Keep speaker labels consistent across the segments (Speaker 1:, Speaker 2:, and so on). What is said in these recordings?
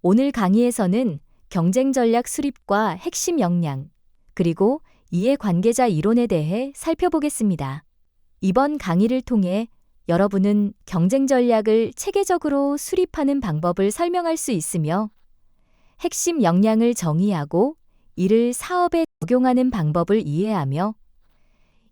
Speaker 1: 오늘 강의에서는 경쟁 전략 수립과 핵심 역량, 그리고 이해관계자 이론에 대해 살펴보겠습니다. 이번 강의를 통해 여러분은 경쟁 전략을 체계적으로 수립하는 방법을 설명할 수 있으며 핵심 역량을 정의하고 이를 사업에 적용하는 방법을 이해하며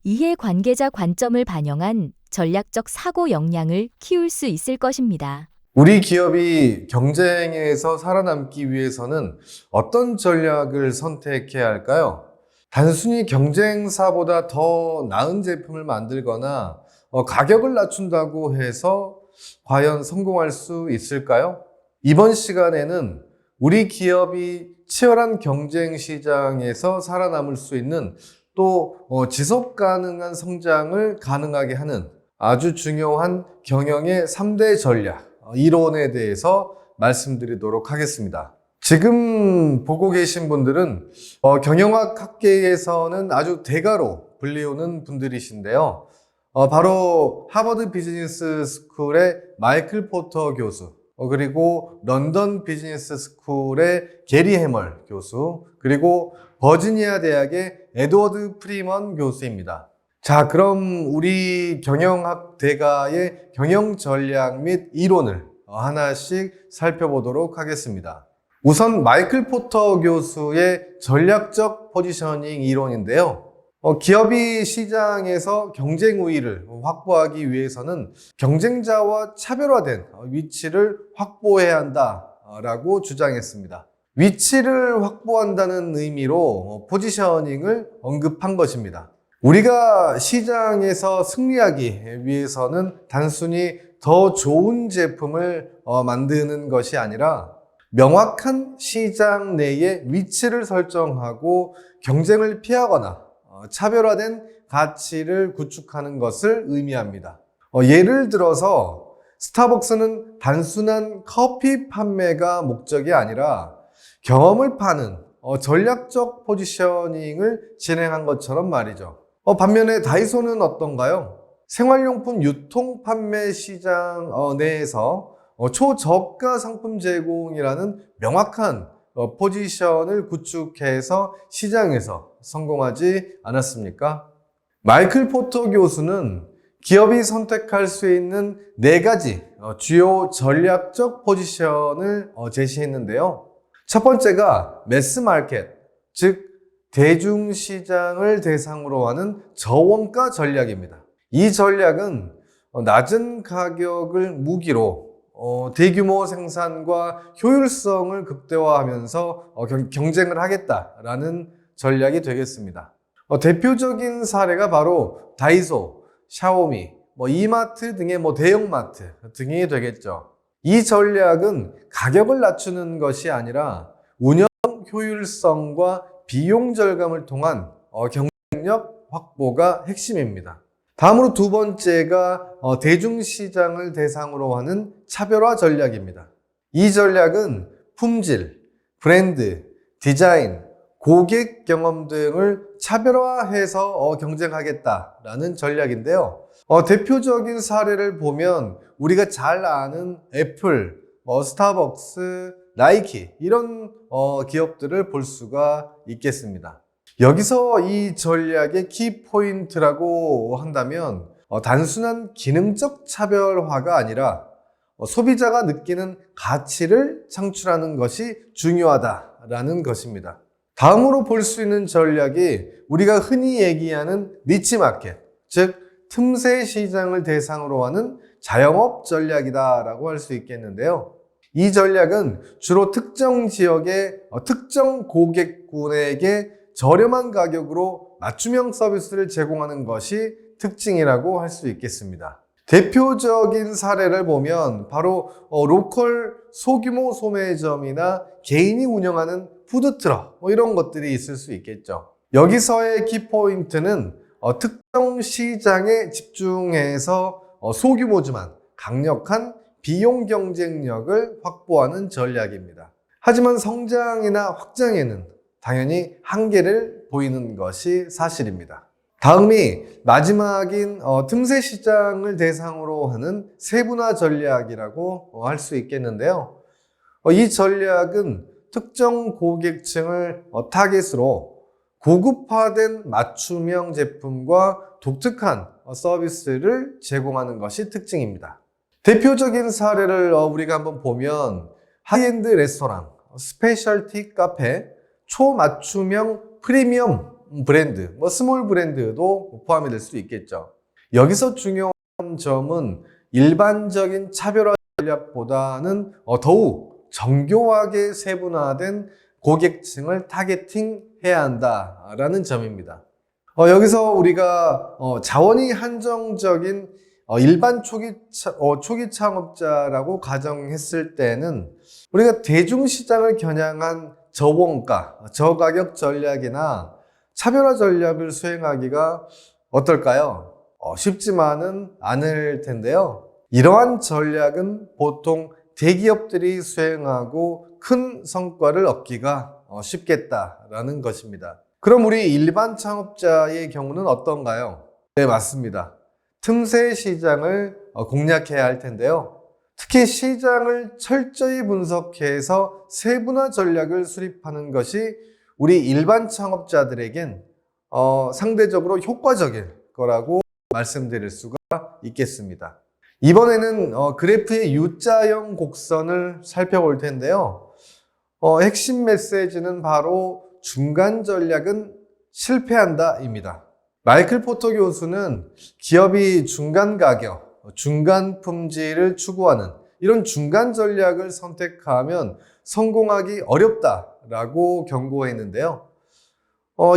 Speaker 1: 이해관계자 관점을 반영한 전략적 사고 역량을 키울 수 있을 것입니다.
Speaker 2: 우리 기업이 경쟁에서 살아남기 위해서는 어떤 전략을 선택해야 할까요? 단순히 경쟁사보다 더 나은 제품을 만들거나 가격을 낮춘다고 해서 과연 성공할 수 있을까요? 이번 시간에는 우리 기업이 치열한 경쟁 시장에서 살아남을 수 있는 또 지속 가능한 성장을 가능하게 하는 아주 중요한 경영의 3대 전략, 이론에 대해서 말씀드리도록 하겠습니다. 지금 보고 계신 분들은 경영학 학계에서는 아주 대가로 불리우는 분들이신데요. 바로 하버드 비즈니스 스쿨의 마이클 포터 교수, 그리고 런던 비즈니스 스쿨의 게리 해멀 교수, 그리고 버지니아 대학의 에드워드 프리먼 교수입니다. 자, 그럼 우리 경영학 대가의 경영 전략 및 이론을 하나씩 살펴보도록 하겠습니다. 우선 마이클 포터 교수의 전략적 포지셔닝 이론인데요. 기업이 시장에서 경쟁 우위를 확보하기 위해서는 경쟁자와 차별화된 위치를 확보해야 한다라고 주장했습니다. 위치를 확보한다는 의미로 포지셔닝을 언급한 것입니다. 우리가 시장에서 승리하기 위해서는 단순히 더 좋은 제품을 만드는 것이 아니라 명확한 시장 내에 위치를 설정하고 경쟁을 피하거나 차별화된 가치를 구축하는 것을 의미합니다. 예를 들어서 스타벅스는 단순한 커피 판매가 목적이 아니라 경험을 파는 전략적 포지셔닝을 진행한 것처럼 말이죠. 반면에 다이소는 어떤가요? 생활용품 유통 판매 시장 내에서 초저가 상품 제공이라는 명확한 포지션을 구축해서 시장에서 성공하지 않았습니까? 마이클 포터 교수는 기업이 선택할 수 있는 4가지 주요 전략적 포지션을 제시했는데요. 첫 번째가 매스마켓, 즉 대중시장을 대상으로 하는 저원가 전략입니다. 이 전략은 낮은 가격을 무기로 대규모 생산과 효율성을 극대화하면서 경쟁을 하겠다라는 전략이 되겠습니다. 대표적인 사례가 바로 다이소, 샤오미, 이마트 등의 대형마트 등이 되겠죠. 이 전략은 가격을 낮추는 것이 아니라 운영 효율성과 비용 절감을 통한 경쟁력 확보가 핵심입니다. 다음으로 두 번째가 대중시장을 대상으로 하는 차별화 전략입니다. 이 전략은 품질, 브랜드, 디자인, 고객 경험 등을 차별화해서 경쟁하겠다라는 전략인데요. 대표적인 사례를 보면 우리가 잘 아는 애플, 스타벅스, 나이키 이런 기업들을 볼 수가 있겠습니다. 여기서 이 전략의 키포인트라고 한다면 단순한 기능적 차별화가 아니라 소비자가 느끼는 가치를 창출하는 것이 중요하다라는 것입니다. 다음으로 볼 수 있는 전략이 우리가 흔히 얘기하는 니치마켓, 즉 틈새 시장을 대상으로 하는 자영업 전략이다라고 할 수 있겠는데요. 이 전략은 주로 특정 지역의 특정 고객군에게 저렴한 가격으로 맞춤형 서비스를 제공하는 것이 특징이라고 할 수 있겠습니다. 대표적인 사례를 보면 바로 로컬 소규모 소매점이나 개인이 운영하는 푸드트럭 이런 것들이 있을 수 있겠죠. 여기서의 키포인트는 특정 시장에 집중해서 소규모지만 강력한 비용 경쟁력을 확보하는 전략입니다. 하지만 성장이나 확장에는 당연히 한계를 보이는 것이 사실입니다. 다음이 마지막인 틈새 시장을 대상으로 하는 세분화 전략이라고 할 수 있겠는데요. 이 전략은 특정 고객층을 타겟으로 고급화된 맞춤형 제품과 독특한 서비스를 제공하는 것이 특징입니다. 대표적인 사례를 우리가 한번 보면 하이엔드 레스토랑, 스페셜티 카페, 초맞춤형 프리미엄 브랜드, 스몰 브랜드도 포함이 될 수 있겠죠. 여기서 중요한 점은 일반적인 차별화 전략보다는 더욱 정교하게 세분화된 고객층을 타겟팅해야 한다라는 점입니다. 여기서 우리가 자원이 한정적인 일반 초기 창업자라고 가정했을 때는 우리가 대중시장을 겨냥한 저원가, 저가격 전략이나 차별화 전략을 수행하기가 어떨까요? 쉽지만은 않을 텐데요. 이러한 전략은 보통 대기업들이 수행하고 큰 성과를 얻기가 쉽겠다라는 것입니다. 그럼 우리 일반 창업자의 경우는 어떤가요? 네, 맞습니다. 틈새 시장을 공략해야 할 텐데요. 특히 시장을 철저히 분석해서 세분화 전략을 수립하는 것이 우리 일반 창업자들에겐 상대적으로 효과적일 거라고 말씀드릴 수가 있겠습니다. 이번에는 그래프의 U자형 곡선을 살펴볼 텐데요. 핵심 메시지는 바로 중간 전략은 실패한다입니다. 마이클 포터 교수는 기업이 중간 가격, 중간 품질을 추구하는 이런 중간 전략을 선택하면 성공하기 어렵다라고 경고했는데요.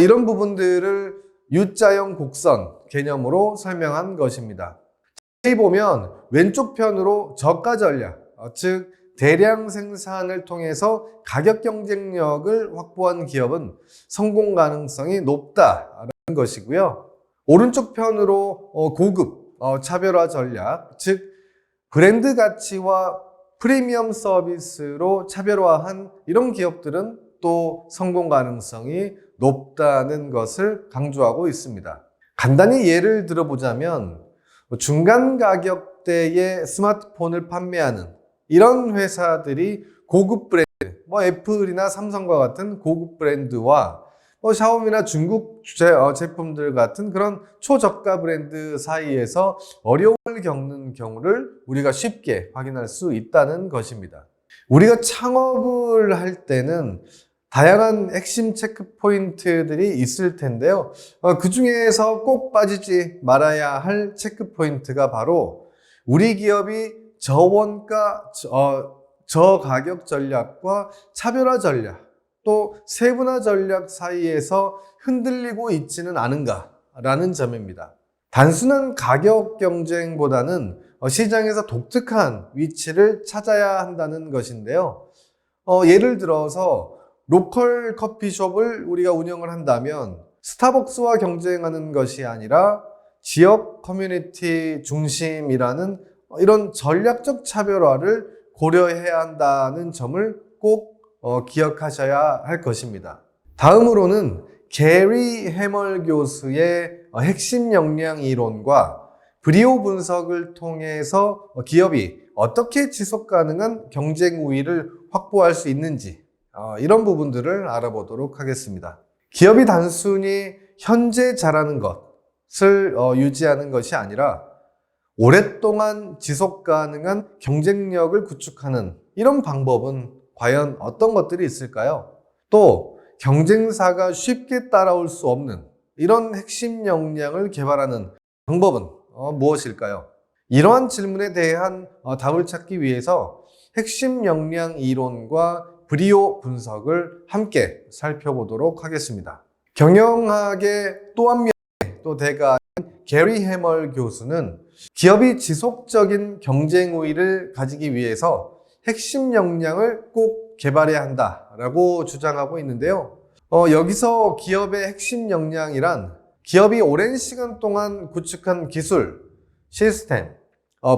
Speaker 2: 이런 부분들을 U자형 곡선 개념으로 설명한 것입니다. 자세히 보면 왼쪽 편으로 저가 전략, 즉 대량 생산을 통해서 가격 경쟁력을 확보한 기업은 성공 가능성이 높다라는 것이고요. 오른쪽 편으로 고급 차별화 전략, 즉 브랜드 가치와 프리미엄 서비스로 차별화한 이런 기업들은 또 성공 가능성이 높다는 것을 강조하고 있습니다. 간단히 예를 들어보자면 중간 가격대의 스마트폰을 판매하는 이런 회사들이 고급 브랜드, 애플이나 삼성과 같은 고급 브랜드와 샤오미나 중국 제품들 같은 그런 초저가 브랜드 사이에서 어려움을 겪는 경우를 우리가 쉽게 확인할 수 있다는 것입니다. 우리가 창업을 할 때는 다양한 핵심 체크 포인트들이 있을 텐데요. 그 중에서 꼭 빠지지 말아야 할 체크 포인트가 바로 우리 기업이 저원가, 저가격 전략과 차별화 전략, 또 세분화 전략 사이에서 흔들리고 있지는 않은가라는 점입니다. 단순한 가격 경쟁보다는 시장에서 독특한 위치를 찾아야 한다는 것인데요. 예를 들어서 로컬 커피숍을 우리가 운영을 한다면 스타벅스와 경쟁하는 것이 아니라 지역 커뮤니티 중심이라는 이런 전략적 차별화를 고려해야 한다는 점을 꼭 기억하셔야 할 것입니다. 다음으로는 게리 해멀 교수의 핵심 역량 이론과 브리오 분석을 통해서 기업이 어떻게 지속 가능한 경쟁 우위를 확보할 수 있는지 이런 부분들을 알아보도록 하겠습니다. 기업이 단순히 현재 잘하는 것을 유지하는 것이 아니라 오랫동안 지속 가능한 경쟁력을 구축하는 이런 방법은 과연 어떤 것들이 있을까요? 또 경쟁사가 쉽게 따라올 수 없는 이런 핵심 역량을 개발하는 방법은 무엇일까요? 이러한 질문에 대한 답을 찾기 위해서 핵심 역량 이론과 브리오 분석을 함께 살펴보도록 하겠습니다. 경영학의 또 한 명의 또 대가인 게리 해멀 교수는 기업이 지속적인 경쟁 우위를 가지기 위해서 핵심 역량을 꼭 개발해야 한다라고 주장하고 있는데요. 여기서 기업의 핵심 역량이란 기업이 오랜 시간 동안 구축한 기술, 시스템,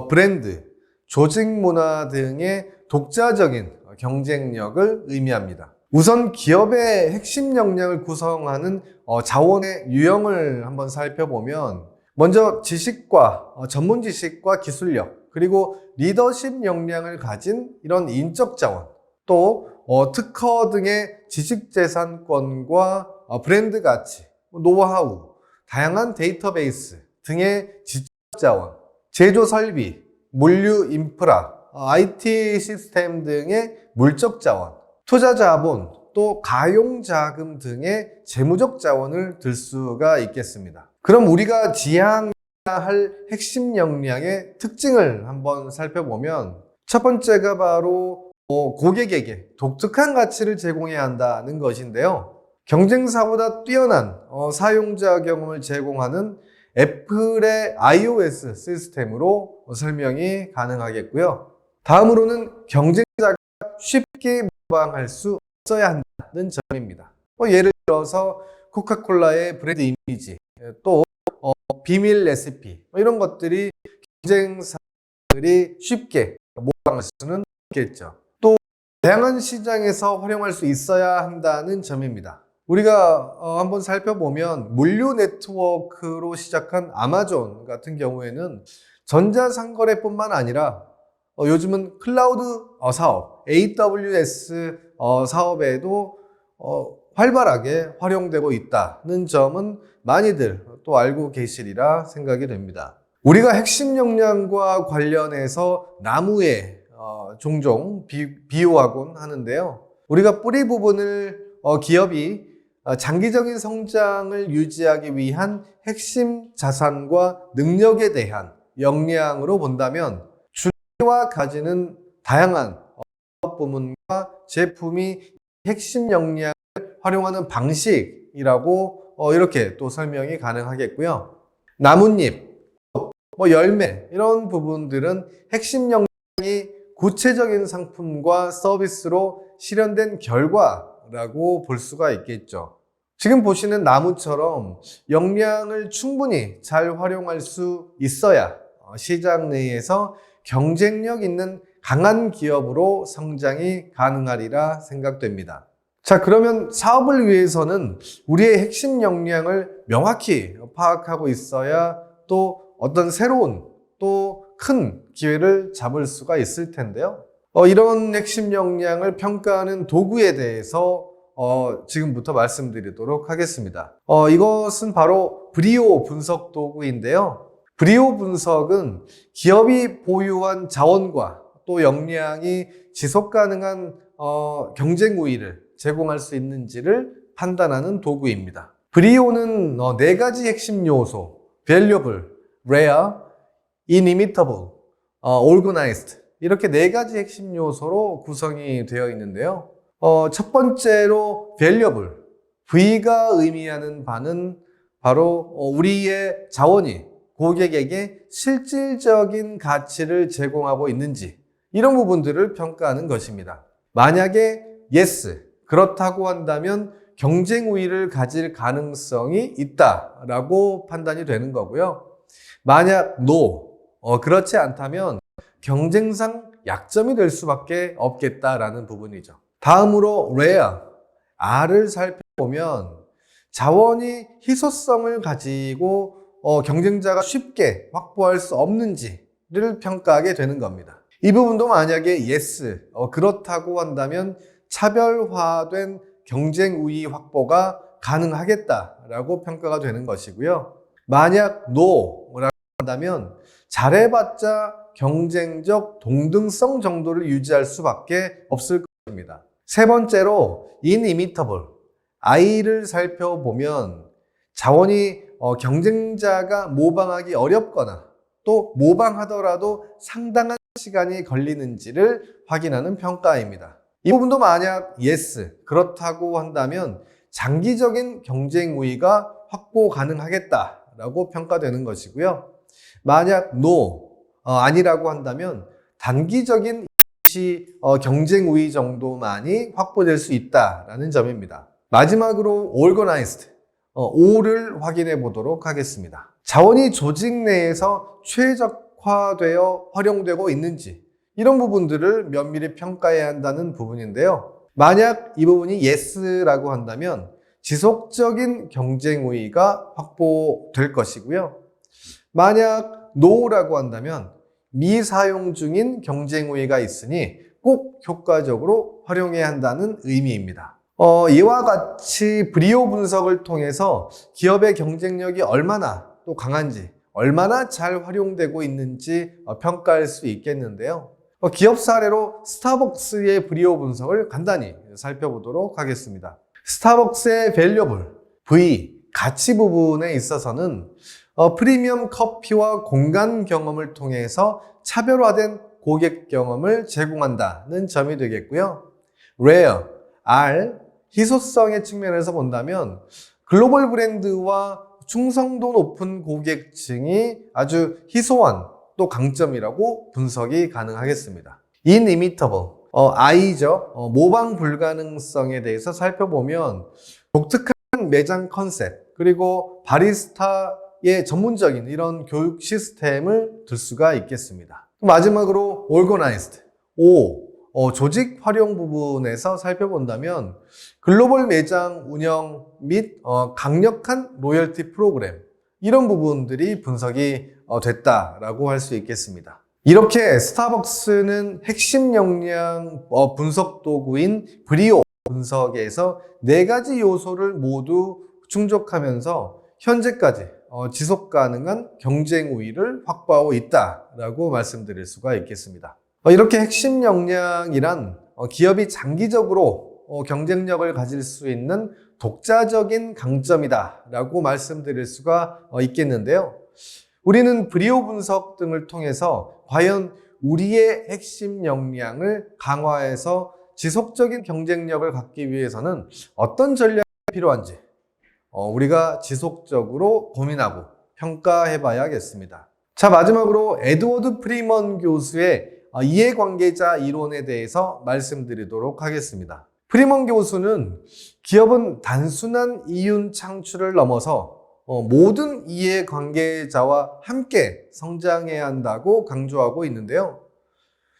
Speaker 2: 브랜드, 조직 문화 등의 독자적인 경쟁력을 의미합니다. 우선 기업의 핵심 역량을 구성하는 자원의 유형을 한번 살펴보면 먼저 지식과 전문 지식과 기술력 그리고 리더십 역량을 가진 이런 인적 자원 또 특허 등의 지식재산권과 브랜드 가치, 노하우, 다양한 데이터베이스 등의 지적자원, 제조 설비, 물류 인프라, IT 시스템 등의 물적 자원, 투자 자본, 또 가용 자금 등의 재무적 자원을 들 수가 있겠습니다. 그럼 우리가 지향해야 할 핵심 역량의 특징을 한번 살펴보면 첫 번째가 바로 고객에게 독특한 가치를 제공해야 한다는 것인데요. 경쟁사보다 뛰어난 사용자 경험을 제공하는 애플의 iOS 시스템으로 설명이 가능하겠고요. 다음으로는 경쟁자가 쉽게 모방할 수 있어야 한다는 점입니다. 예를 들어서 코카콜라의 브랜드 이미지, 또 비밀 레시피 이런 것들이 경쟁사들이 쉽게 모방할 수는 없겠죠. 또 다양한 시장에서 활용할 수 있어야 한다는 점입니다. 우리가 한번 살펴보면 물류 네트워크로 시작한 아마존 같은 경우에는 전자상거래뿐만 아니라 요즘은 클라우드 사업, AWS 사업에도 활발하게 활용되고 있다는 점은 많이들 또 알고 계시리라 생각이 됩니다. 우리가 핵심 역량과 관련해서 나무에 종종 비유하곤 하는데요. 우리가 뿌리 부분을 기업이 장기적인 성장을 유지하기 위한 핵심 자산과 능력에 대한 역량으로 본다면 주와 가지는 다양한 사업 부문과 제품이 핵심 역량을 활용하는 방식이라고 이렇게 또 설명이 가능하겠고요. 나뭇잎, 열매 이런 부분들은 핵심 역량이 구체적인 상품과 서비스로 실현된 결과라고 볼 수가 있겠죠. 지금 보시는 나무처럼 역량을 충분히 잘 활용할 수 있어야 시장 내에서 경쟁력 있는 강한 기업으로 성장이 가능하리라 생각됩니다. 자, 그러면 사업을 위해서는 우리의 핵심 역량을 명확히 파악하고 있어야 또 어떤 새로운 또 큰 기회를 잡을 수가 있을 텐데요. 이런 핵심 역량을 평가하는 도구에 대해서 지금부터 말씀드리도록 하겠습니다. 이것은 바로 브리오 분석 도구인데요. 브리오 분석은 기업이 보유한 자원과 또 역량이 지속 가능한 경쟁 우위를 제공할 수 있는지를 판단하는 도구입니다. 브리오는 4가지 핵심 요소, valuable, rare, inimitable, organized 이렇게 4가지 핵심 요소로 구성이 되어 있는데요. 첫 번째로 valuable, V가 의미하는 바는 바로 우리의 자원이 고객에게 실질적인 가치를 제공하고 있는지 이런 부분들을 평가하는 것입니다. 만약에 yes, 그렇다고 한다면 경쟁 우위를 가질 가능성이 있다라고 판단이 되는 거고요. 만약 no, 그렇지 않다면 경쟁상 약점이 될 수밖에 없겠다라는 부분이죠. 다음으로 rare, R을 살펴보면 자원이 희소성을 가지고 경쟁자가 쉽게 확보할 수 없는지를 평가하게 되는 겁니다. 이 부분도 만약에 yes, 그렇다고 한다면 차별화된 경쟁 우위 확보가 가능하겠다라고 평가가 되는 것이고요. 만약 no라고 한다면 잘해봤자 경쟁적 동등성 정도를 유지할 수밖에 없을 것입니다. 세 번째로 inimitable, I를 살펴보면 자원이 경쟁자가 모방하기 어렵거나 또 모방하더라도 상당한 시간이 걸리는지를 확인하는 평가입니다. 이 부분도 만약 yes, 그렇다고 한다면 장기적인 경쟁 우위가 확보 가능하겠다라고 평가되는 것이고요. 만약 no, 아니라고 한다면 단기적인 경쟁 우위 정도만이 확보될 수 있다라는 점입니다. 마지막으로 organized, O를 확인해 보도록 하겠습니다. 자원이 조직 내에서 최적화되어 활용되고 있는지 이런 부분들을 면밀히 평가해야 한다는 부분인데요. 만약 이 부분이 yes라고 한다면 지속적인 경쟁 우위가 확보될 것이고요. 만약 no라고 한다면 미사용 중인 경쟁 우위가 있으니 꼭 효과적으로 활용해야 한다는 의미입니다. 이와 같이 브리오 분석을 통해서 기업의 경쟁력이 얼마나 또 강한지, 얼마나 잘 활용되고 있는지 평가할 수 있겠는데요. 기업 사례로 스타벅스의 브리오 분석을 간단히 살펴보도록 하겠습니다. 스타벅스의 valuable, V, 가치 부분에 있어서는 프리미엄 커피와 공간 경험을 통해서 차별화된 고객 경험을 제공한다는 점이 되겠고요. rare, R, 희소성의 측면에서 본다면 글로벌 브랜드와 충성도 높은 고객층이 아주 희소한 또 강점이라고 분석이 가능하겠습니다. inimitable, I죠. 모방 불가능성에 대해서 살펴보면 독특한 매장 컨셉, 그리고 바리스타의 전문적인 이런 교육 시스템을 들 수가 있겠습니다. 마지막으로 organized, O, 조직 활용 부분에서 살펴본다면 글로벌 매장 운영 및 강력한 로열티 프로그램, 이런 부분들이 분석이 됐다라고 할 수 있겠습니다. 이렇게 스타벅스는 핵심 역량 분석 도구인 브리오 분석에서 4가지 요소를 모두 충족하면서 현재까지 지속 가능한 경쟁 우위를 확보하고 있다라고 말씀드릴 수가 있겠습니다. 이렇게 핵심 역량이란 기업이 장기적으로 경쟁력을 가질 수 있는 독자적인 강점이다라고 말씀드릴 수가 있겠는데요. 우리는 브리오 분석 등을 통해서 과연 우리의 핵심 역량을 강화해서 지속적인 경쟁력을 갖기 위해서는 어떤 전략이 필요한지 우리가 지속적으로 고민하고 평가해 봐야겠습니다. 자, 마지막으로 에드워드 프리먼 교수의 이해관계자 이론에 대해서 말씀드리도록 하겠습니다. 프리먼 교수는 기업은 단순한 이윤 창출을 넘어서 모든 이해관계자와 함께 성장해야 한다고 강조하고 있는데요.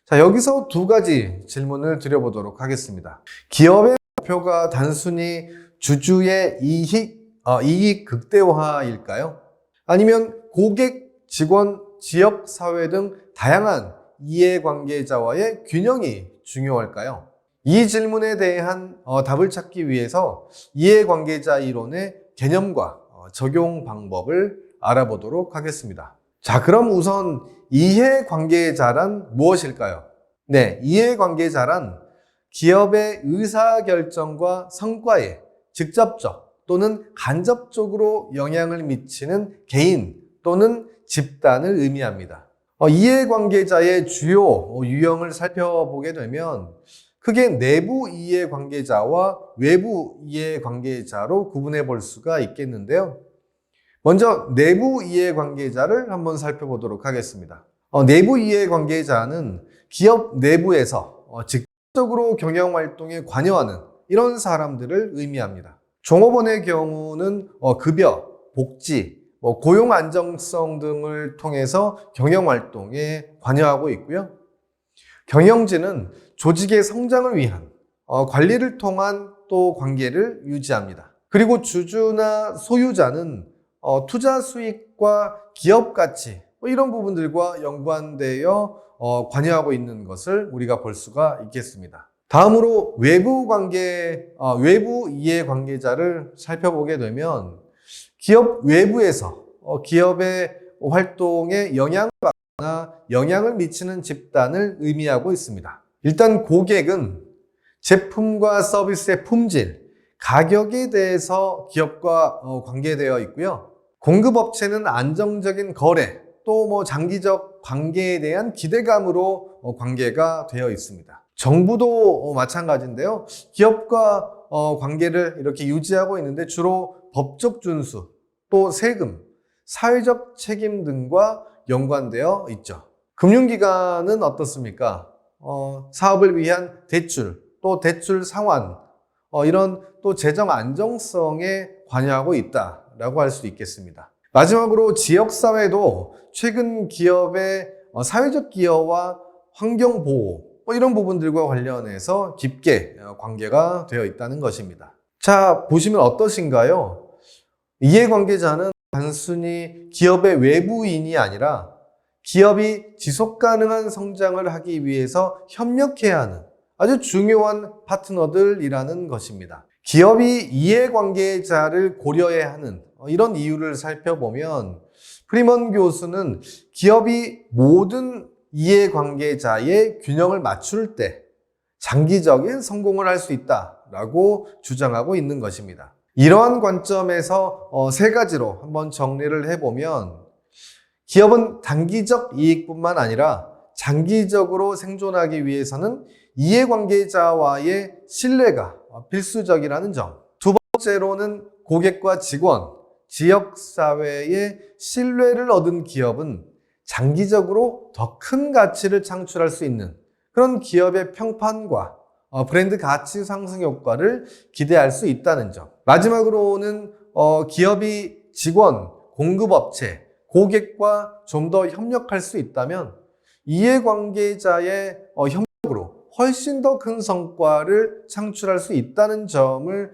Speaker 2: 자, 여기서 2가지 질문을 드려보도록 하겠습니다. 기업의 목표가 단순히 주주의 이익 극대화일까요? 아니면 고객, 직원, 지역, 사회 등 다양한 이해관계자와의 균형이 중요할까요? 이 질문에 대한 답을 찾기 위해서 이해관계자 이론의 개념과 적용 방법을 알아보도록 하겠습니다. 자, 그럼 우선 이해관계자란 무엇일까요? 네, 이해관계자란 기업의 의사결정과 성과에 직접적 또는 간접적으로 영향을 미치는 개인 또는 집단을 의미합니다. 이해관계자의 주요 유형을 살펴보게 되면 크게 내부 이해관계자와 외부 이해관계자로 구분해 볼 수가 있겠는데요. 먼저 내부 이해관계자를 한번 살펴보도록 하겠습니다. 내부 이해관계자는 기업 내부에서 직접적으로 경영활동에 관여하는 이런 사람들을 의미합니다. 종업원의 경우는 급여, 복지, 고용 안정성 등을 통해서 경영활동에 관여하고 있고요. 경영진은 조직의 성장을 위한 관리를 통한 또 관계를 유지합니다. 그리고 주주나 소유자는 투자 수익과 기업 가치 이런 부분들과 연관되어 관여하고 있는 것을 우리가 볼 수가 있겠습니다. 다음으로 외부 이해 관계자를 살펴보게 되면 기업 외부에서 기업의 활동에 영향을 받거나 영향을 미치는 집단을 의미하고 있습니다. 일단 고객은 제품과 서비스의 품질, 가격에 대해서 기업과 관계되어 있고요. 공급업체는 안정적인 거래, 또 장기적 관계에 대한 기대감으로 관계가 되어 있습니다. 정부도 마찬가지인데요. 기업과 관계를 이렇게 유지하고 있는데 주로 법적 준수, 또 세금, 사회적 책임 등과 연관되어 있죠. 금융기관은 어떻습니까? 사업을 위한 대출, 또 대출 상환, 이런 또 재정 안정성에 관여하고 있다라고 할 수 있겠습니다. 마지막으로 지역사회도 최근 기업의 사회적 기여와 환경보호, 이런 부분들과 관련해서 깊게 관계가 되어 있다는 것입니다. 자, 보시면 어떠신가요? 이해관계자는 단순히 기업의 외부인이 아니라 기업이 지속 가능한 성장을 하기 위해서 협력해야 하는 아주 중요한 파트너들이라는 것입니다. 기업이 이해관계자를 고려해야 하는 이런 이유를 살펴보면 프리먼 교수는 기업이 모든 이해관계자의 균형을 맞출 때 장기적인 성공을 할 수 있다라고 주장하고 있는 것입니다. 이러한 관점에서 세 가지로 한번 정리를 해보면 기업은 단기적 이익뿐만 아니라 장기적으로 생존하기 위해서는 이해관계자와의 신뢰가 필수적이라는 점. 두 번째로는 고객과 직원, 지역사회의 신뢰를 얻은 기업은 장기적으로 더 큰 가치를 창출할 수 있는 그런 기업의 평판과 브랜드 가치 상승 효과를 기대할 수 있다는 점. 마지막으로는 기업이 직원, 공급업체, 고객과 좀 더 협력할 수 있다면 이해관계자의 협력으로 훨씬 더 큰 성과를 창출할 수 있다는 점을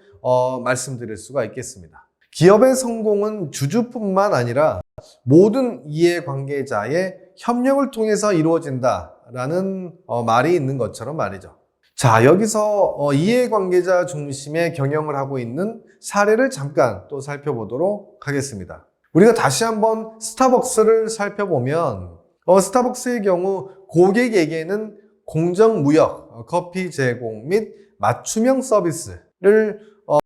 Speaker 2: 말씀드릴 수가 있겠습니다. 기업의 성공은 주주뿐만 아니라 모든 이해관계자의 협력을 통해서 이루어진다라는 말이 있는 것처럼 말이죠. 자, 여기서 이해관계자 중심의 경영을 하고 있는 사례를 잠깐 또 살펴보도록 하겠습니다. 우리가 다시 한번 스타벅스를 살펴보면 스타벅스의 경우 고객에게는 공정무역, 커피 제공 및 맞춤형 서비스를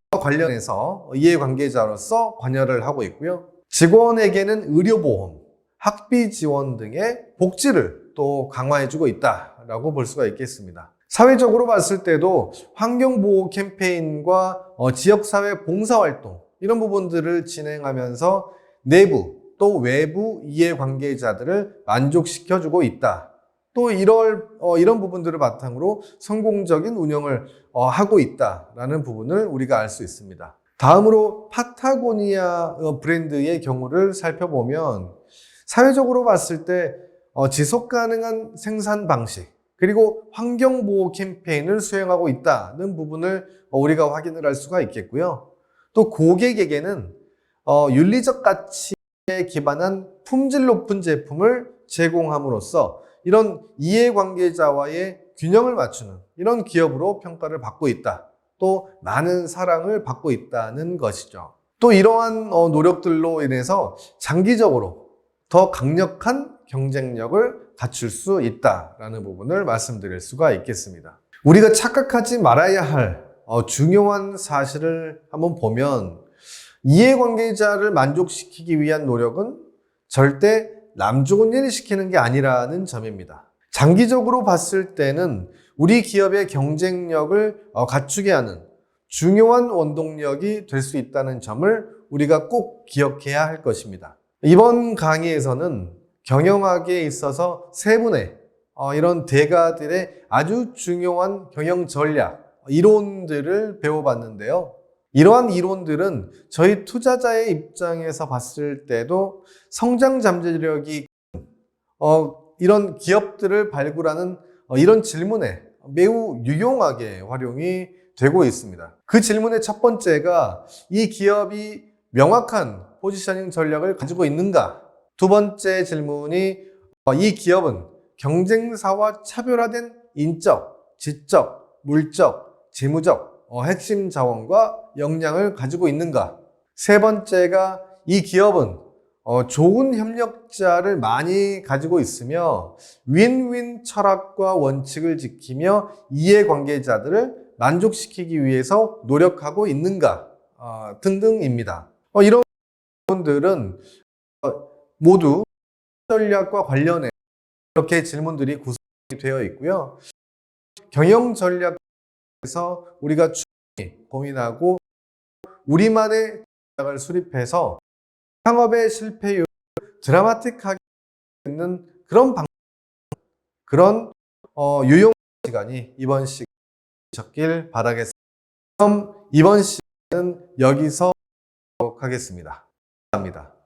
Speaker 2: 관련해서 이해관계자로서 관여를 하고 있고요. 직원에게는 의료보험, 학비 지원 등의 복지를 또 강화해주고 있다라고 볼 수가 있겠습니다. 사회적으로 봤을 때도 환경보호 캠페인과 지역사회 봉사활동 이런 부분들을 진행하면서 내부 또 외부 이해관계자들을 만족시켜주고 있다. 또 이런 부분들을 바탕으로 성공적인 운영을 하고 있다라는 부분을 우리가 알 수 있습니다. 다음으로 파타고니아 브랜드의 경우를 살펴보면 사회적으로 봤을 때 지속 가능한 생산 방식 그리고 환경보호 캠페인을 수행하고 있다는 부분을 우리가 확인을 할 수가 있겠고요. 또 고객에게는 윤리적 가치에 기반한 품질 높은 제품을 제공함으로써 이런 이해관계자와의 균형을 맞추는 이런 기업으로 평가를 받고 있다. 또 많은 사랑을 받고 있다는 것이죠. 또 이러한 노력들로 인해서 장기적으로 더 강력한 경쟁력을 갖출 수 있다라는 부분을 말씀드릴 수가 있겠습니다. 우리가 착각하지 말아야 할 중요한 사실을 한번 보면 이해관계자를 만족시키기 위한 노력은 절대 남 좋은 일 시키는 게 아니라는 점입니다. 장기적으로 봤을 때는 우리 기업의 경쟁력을 갖추게 하는 중요한 원동력이 될 수 있다는 점을 우리가 꼭 기억해야 할 것입니다. 이번 강의에서는 경영학에 있어서 세 분의 이런 대가들의 아주 중요한 경영 전략, 이론들을 배워봤는데요. 이러한 이론들은 저희 투자자의 입장에서 봤을 때도 성장 잠재력이 이런 기업들을 발굴하는 이런 질문에 매우 유용하게 활용이 되고 있습니다. 그 질문의 첫 번째가 이 기업이 명확한 포지셔닝 전략을 가지고 있는가? 두 번째 질문이 이 기업은 경쟁사와 차별화된 인적, 지적, 물적, 재무적 핵심 자원과 역량을 가지고 있는가? 세 번째가 이 기업은 좋은 협력자를 많이 가지고 있으며 윈윈 철학과 원칙을 지키며 이해관계자들을 만족시키기 위해서 노력하고 있는가 등등입니다. 이런 부분들은 모두 전략과 관련해 이렇게 질문들이 구성이 되어 있고요. 경영 전략에서 우리가 충분히 고민하고 우리만의 전략을 수립해서 창업의 실패율을 드라마틱하게 있는 그런 유용한 시간이 이번 시간에 있었길 바라겠습니다. 그럼 이번 시간은 여기서 하도록 하겠습니다. 감사합니다.